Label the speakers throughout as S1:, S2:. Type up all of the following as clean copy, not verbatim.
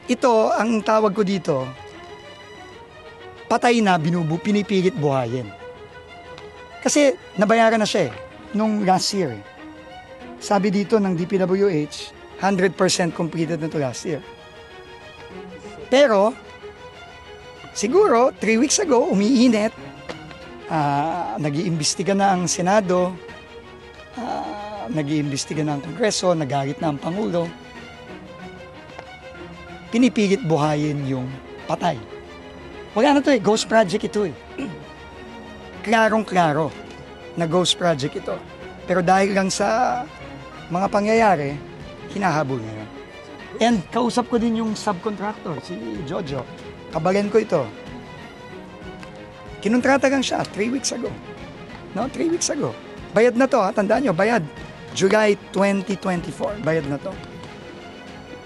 S1: Ito, ang tawag ko dito, patay na, pinipilit buhayin. Kasi nabayaran na siya nung last year. Sabi dito ng DPWH, 100% completed na to last year. Pero, siguro, 3 weeks ago, umiinit, nag-iimbestiga na ang Senado, nag-iimbestiga na ang Kongreso, nagalit na ang Pangulo. Pinipilit buhayin yung patay. Wala na to ghost project ito Klarong-klaro na ghost project ito. Pero dahil lang sa mga pangyayari, hinahabol niya. And kausap ko din yung subcontractor, si Jojo. Kabalan ko ito. Kinontrata lang siya 3 weeks ago. 3 weeks ago. Bayad na to, tandaan nyo, bayad. July 2024, bayad na to.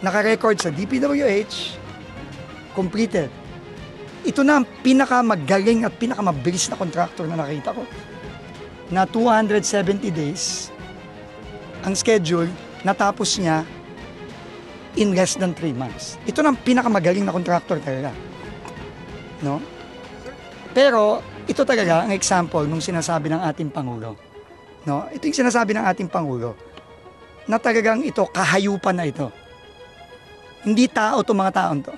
S1: Naka-record sa DPWH, completed. Ito na ang pinakamagaling at pinakamabilis na contractor na nakita ko. Na 270 days, ang schedule, natapos niya in less than 3 months. Ito na ang pinakamagaling na contractor talaga. No? Pero, ito talaga ang example nung sinasabi ng ating Pangulo. No? Ito yung sinasabi ng ating Pangulo na talagang ito, kahayupan na ito. Hindi tao itong mga taon to.